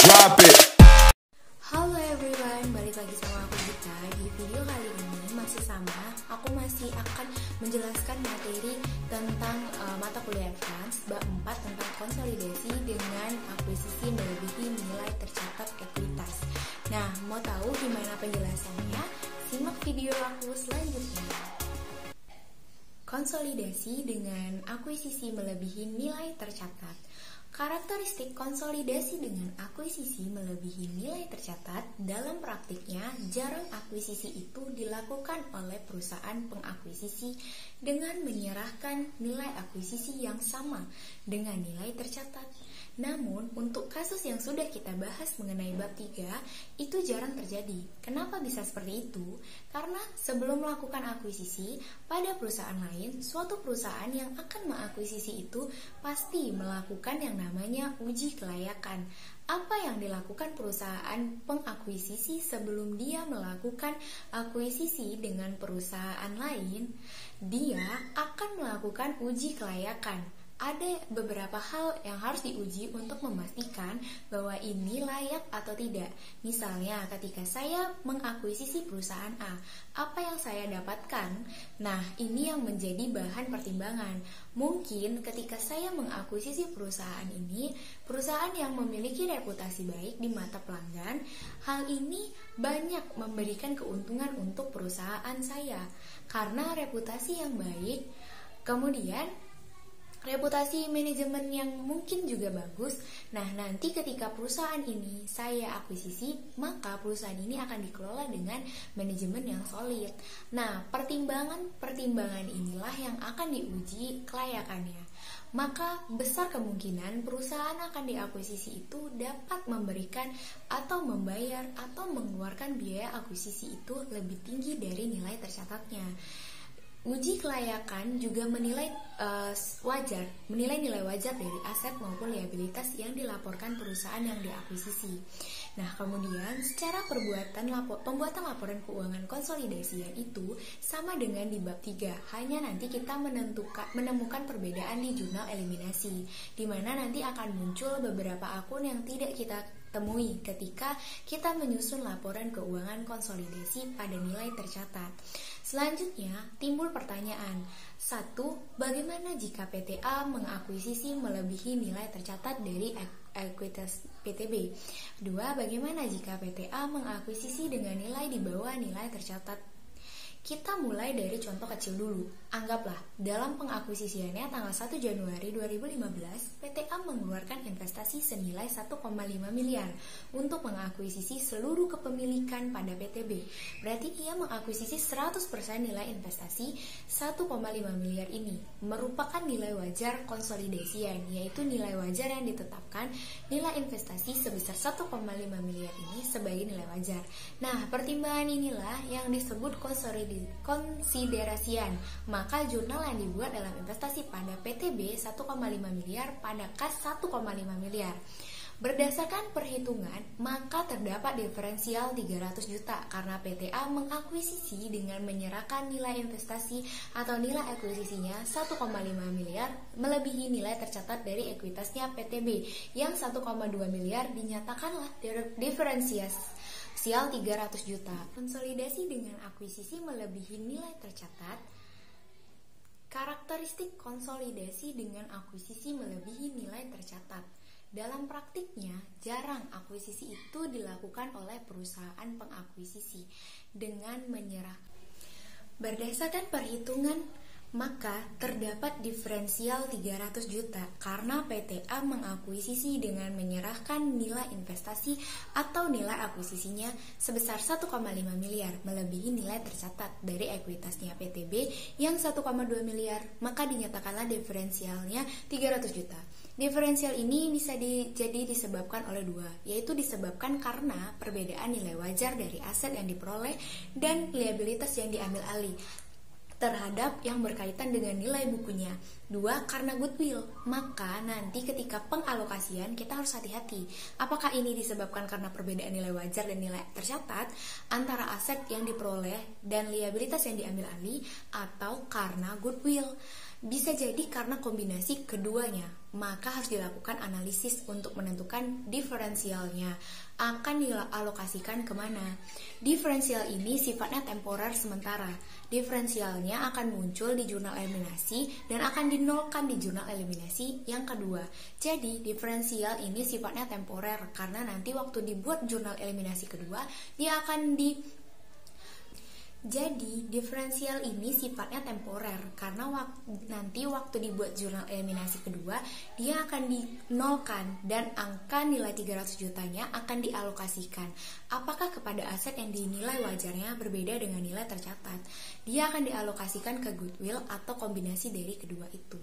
Drop it. Halo everyone, balik lagi sama aku Gita. Di video kali ini masih sama, aku masih akan menjelaskan materi tentang mata kuliah advance bab 4 tentang konsolidasi dengan akuisisi melebihi nilai tercatat ekuitas. Nah, mau tahu gimana penjelasannya? Simak video aku selanjutnya. Konsolidasi dengan akuisisi melebihi nilai tercatat. Karakteristik konsolidasi dengan akuisisi melebihi nilai tercatat, dalam praktiknya jarang akuisisi itu dilakukan oleh perusahaan pengakuisisi dengan menyerahkan nilai akuisisi yang sama dengan nilai tercatat. Namun, untuk kasus yang sudah kita bahas mengenai bab 3, itu jarang terjadi. Kenapa bisa seperti itu? Karena sebelum melakukan akuisisi, pada perusahaan lain, suatu perusahaan yang akan mengakuisisi itu pasti melakukan yang namanya uji kelayakan. Apa yang dilakukan perusahaan pengakuisisi sebelum dia melakukan akuisisi dengan perusahaan lain? Dia akan melakukan uji kelayakan. Ada beberapa hal yang harus diuji untuk memastikan bahwa ini layak atau tidak. Misalnya ketika saya mengakuisisi perusahaan A, apa yang saya dapatkan? Nah, ini yang menjadi bahan pertimbangan. Mungkin ketika saya mengakuisisi perusahaan ini, perusahaan yang memiliki reputasi baik di mata pelanggan, hal ini banyak memberikan keuntungan untuk perusahaan saya. Karena reputasi yang baik, kemudian reputasi manajemen yang mungkin juga bagus. Nah, nanti ketika perusahaan ini saya akuisisi, maka perusahaan ini akan dikelola dengan manajemen yang solid. Nah, pertimbangan inilah yang akan diuji kelayakannya. Maka besar kemungkinan perusahaan akan diakuisisi itu dapat memberikan atau membayar atau mengeluarkan biaya akuisisi itu lebih tinggi dari nilai tercatatnya. Uji kelayakan juga menilai nilai wajar dari aset maupun liabilitas yang dilaporkan perusahaan yang diakuisisi. Nah, kemudian secara pembuatan laporan keuangan konsolidasian itu sama dengan di bab 3. Hanya nanti kita menemukan perbedaan di jurnal eliminasi, di mana nanti akan muncul beberapa akun yang tidak kita temui ketika kita menyusun laporan keuangan konsolidasi pada nilai tercatat. Selanjutnya, timbul pertanyaan. 1. Bagaimana jika PTA mengakuisisi melebihi nilai tercatat dari ekuitas PTB? 2. Bagaimana jika PTA mengakuisisi dengan nilai di bawah nilai tercatat? Kita mulai dari contoh kecil dulu. Anggaplah, dalam pengakuisisiannya tanggal 1 Januari 2015, PTA mengeluarkan investasi senilai 1,5 miliar untuk mengakuisisi seluruh kepemilikan pada PTB. Berarti ia mengakuisisi 100% nilai investasi 1,5 miliar ini. Merupakan nilai wajar konsolidasian, yaitu nilai wajar yang ditetapkan nilai investasi sebesar 1,5 miliar ini sebagai nilai wajar. Nah, pertimbangan inilah yang disebut konsiderasian. Maka jurnal yang dibuat dalam investasi pada PTB 1,5 miliar pada kas 1,5 miliar. Berdasarkan perhitungan, maka terdapat diferensial 300 juta karena PTA mengakuisisi dengan menyerahkan nilai investasi atau nilai akuisisinya 1,5 miliar melebihi nilai tercatat dari ekuitasnya PTB yang 1,2 miliar dinyatakanlah diferensial 300 juta. Konsolidasi dengan akuisisi melebihi nilai tercatat. Karakteristik konsolidasi dengan akuisisi melebihi nilai tercatat. Dalam praktiknya, jarang akuisisi itu dilakukan oleh perusahaan pengakuisisi dengan menyerah. Berdasarkan perhitungan, maka terdapat diferensial 300 juta karena PTA mengakuisisi dengan menyerahkan nilai investasi atau nilai akuisisinya sebesar 1,5 miliar melebihi nilai tercatat dari ekuitasnya PTB yang 1,2 miliar, maka dinyatakanlah diferensialnya 300 juta. Diferensial ini bisa jadi disebabkan oleh dua, yaitu disebabkan karena perbedaan nilai wajar dari aset yang diperoleh dan liabilitas yang diambil alih terhadap yang berkaitan dengan nilai bukunya. 2. Karena goodwill. Maka nanti ketika pengalokasian kita harus hati-hati. Apakah ini disebabkan karena perbedaan nilai wajar dan nilai tercatat antara aset yang diperoleh dan liabilitas yang diambil alih, atau karena goodwill. Bisa jadi karena kombinasi keduanya, maka harus dilakukan analisis untuk menentukan diferensialnya akan dialokasikan kemana. Diferensial ini sifatnya temporer sementara. Diferensialnya akan muncul di jurnal eliminasi dan akan dinolkan di jurnal eliminasi yang kedua. Jadi diferensial ini sifatnya temporer karena nanti waktu dibuat jurnal eliminasi kedua dia akan Jadi, diferensial ini sifatnya temporer karena nanti waktu dibuat jurnal eliminasi kedua, dia akan dinolkan dan angka nilai 300 jutanya akan dialokasikan. Apakah kepada aset yang dinilai wajarnya berbeda dengan nilai tercatat? Dia akan dialokasikan ke goodwill atau kombinasi dari kedua itu.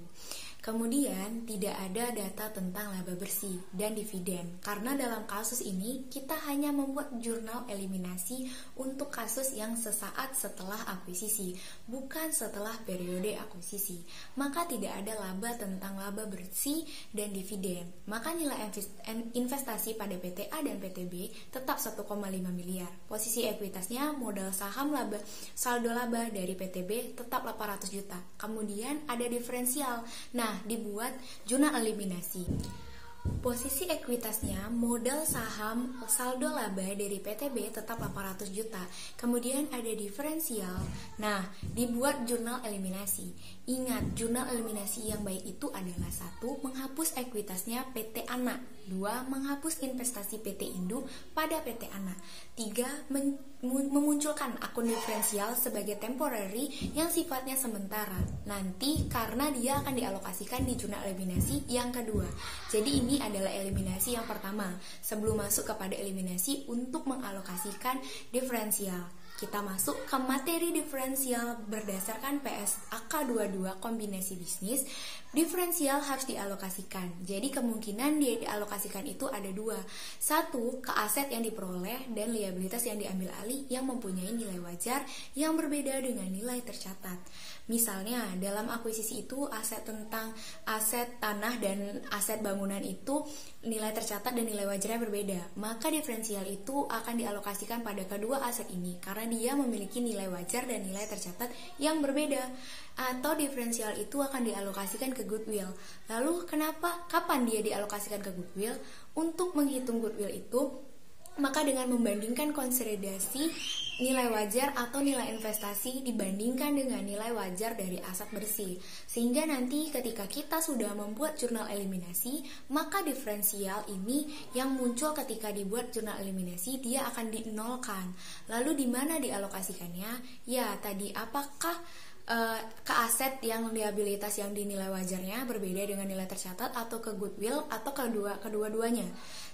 Kemudian, tidak ada data tentang laba bersih dan dividen karena dalam kasus ini kita hanya membuat jurnal eliminasi untuk kasus yang sesaat setelah akuisisi, bukan setelah periode akuisisi. Maka tidak ada laba tentang laba bersih dan dividen. Maka nilai investasi pada PTA dan PTB tetap 1,5 miliar. Posisi ekuitasnya modal saham saldo laba dari PTB tetap 800 juta. Kemudian ada diferensial. Nah, dibuat jurnal eliminasi. Posisi ekuitasnya modal saham saldo laba dari PTB tetap 800 juta. Kemudian ada diferensial. Nah, dibuat jurnal eliminasi. Ingat, jurnal eliminasi yang baik itu adalah 1. Menghapus ekuitasnya PT Ana. 2. Menghapus investasi PT Indu pada PT Ana. 3. Memunculkan akun diferensial sebagai temporary yang sifatnya sementara. Nanti karena dia akan dialokasikan di jurnal eliminasi yang kedua. Jadi ini adalah eliminasi yang pertama. Sebelum masuk kepada eliminasi untuk mengalokasikan diferensial, kita masuk ke materi diferensial berdasarkan PSAK 22 kombinasi bisnis. Diferensial harus dialokasikan. Jadi kemungkinan dia dialokasikan itu ada 2. 1. Ke aset yang diperoleh dan liabilitas yang diambil alih yang mempunyai nilai wajar yang berbeda dengan nilai tercatat. Misalnya dalam akuisisi itu aset tanah dan aset bangunan itu nilai tercatat dan nilai wajarnya berbeda. Maka diferensial itu akan dialokasikan pada kedua aset ini karena dia memiliki nilai wajar dan nilai tercatat yang berbeda. Atau diferensial itu akan dialokasikan ke goodwill. Lalu kapan dia dialokasikan ke goodwill? Untuk menghitung goodwill itu, maka dengan membandingkan konsolidasi nilai wajar atau nilai investasi dibandingkan dengan nilai wajar dari aset bersih. Sehingga nanti ketika kita sudah membuat jurnal eliminasi, maka diferensial ini yang muncul ketika dibuat jurnal eliminasi dia akan dinolkan. Lalu di mana dialokasikannya? Ya, tadi apakah ke aset yang liabilitas yang dinilai wajarnya berbeda dengan nilai tercatat atau ke goodwill atau kedua-duanya.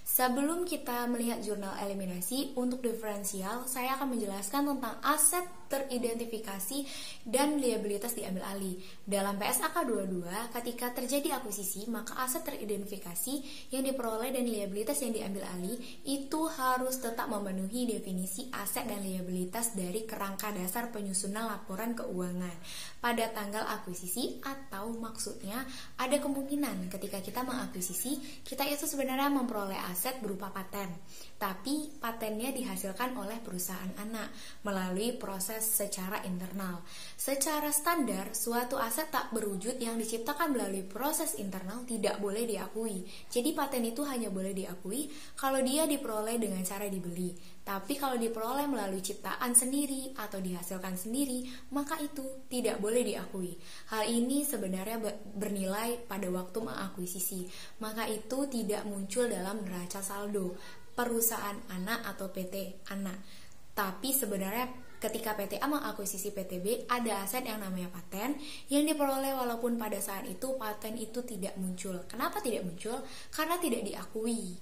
Sebelum kita melihat jurnal eliminasi untuk diferensial, saya akan menjelaskan tentang aset teridentifikasi dan liabilitas diambil alih. Dalam PSAK 22, ketika terjadi akuisisi, maka aset teridentifikasi yang diperoleh dan liabilitas yang diambil alih itu harus tetap memenuhi definisi aset dan liabilitas dari kerangka dasar penyusunan laporan keuangan pada tanggal akuisisi, atau maksudnya ada kemungkinan ketika kita mengakuisisi, kita itu sebenarnya memperoleh aset berupa paten, tapi patennya dihasilkan oleh perusahaan anak melalui proses secara internal. Secara standar, suatu aset tak berwujud yang diciptakan melalui proses internal tidak boleh diakui. Jadi paten itu hanya boleh diakui kalau dia diperoleh dengan cara dibeli. Tapi kalau diperoleh melalui ciptaan sendiri atau dihasilkan sendiri, maka itu tidak boleh diakui. Hal ini sebenarnya bernilai pada waktu mengakuisisi. Maka itu tidak muncul dalam neraca saldo perusahaan anak atau PT anak. Tapi sebenarnya ketika PTA mengakuisisi PTB, ada aset yang namanya paten yang diperoleh walaupun pada saat itu paten itu tidak muncul. Kenapa tidak muncul? Karena tidak diakui.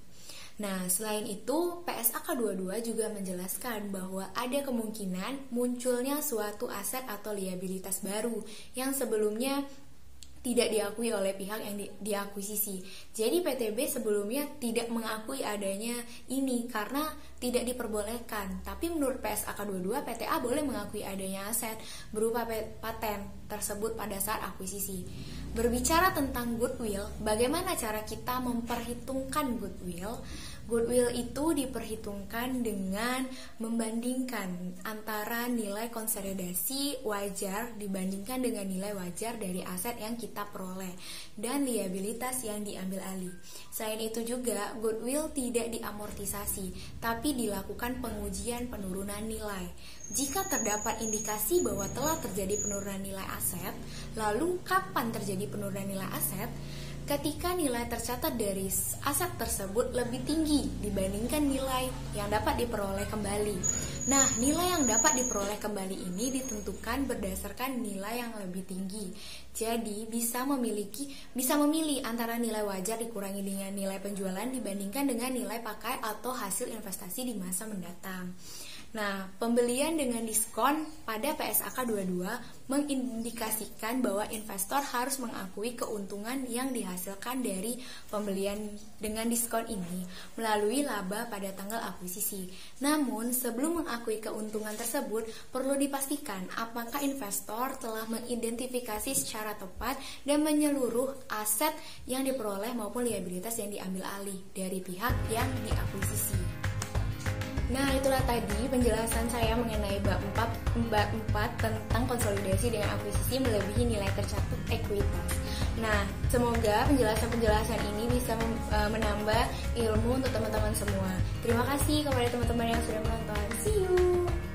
Nah, selain itu, PSAK 22 juga menjelaskan bahwa ada kemungkinan munculnya suatu aset atau liabilitas baru yang sebelumnya tidak diakui oleh pihak yang diakuisisi. Jadi PTB sebelumnya tidak mengakui adanya ini karena tidak diperbolehkan. Tapi menurut PSAK 22, PTA boleh mengakui adanya aset berupa paten tersebut pada saat akuisisi. Berbicara tentang goodwill, bagaimana cara kita memperhitungkan goodwill? Goodwill itu diperhitungkan dengan membandingkan antara nilai konsolidasi wajar dibandingkan dengan nilai wajar dari aset yang kita peroleh dan liabilitas yang diambil alih. Selain itu juga, goodwill tidak diamortisasi, tapi dilakukan pengujian penurunan nilai. Jika terdapat indikasi bahwa telah terjadi penurunan nilai aset, lalu kapan terjadi penurunan nilai aset? Ketika nilai tercatat dari aset tersebut lebih tinggi dibandingkan nilai yang dapat diperoleh kembali. Nah, nilai yang dapat diperoleh kembali ini ditentukan berdasarkan nilai yang lebih tinggi. Jadi, bisa memilih antara nilai wajar dikurangi dengan nilai penjualan dibandingkan dengan nilai pakai atau hasil investasi di masa mendatang. Nah, pembelian dengan diskon pada PSAK 22 mengindikasikan bahwa investor harus mengakui keuntungan yang dihasilkan dari pembelian dengan diskon ini melalui laba pada tanggal akuisisi. Namun, sebelum mengakui keuntungan tersebut, perlu dipastikan apakah investor telah mengidentifikasi secara tepat dan menyeluruh aset yang diperoleh maupun liabilitas yang diambil alih dari pihak yang diakuisisi. Nah, itulah tadi penjelasan saya mengenai bab 4 tentang konsolidasi dengan akuisisi melebihi nilai tercatat ekuitas. Nah, semoga penjelasan-penjelasan ini bisa menambah ilmu untuk teman-teman semua. Terima kasih kepada teman-teman yang sudah menonton. See you!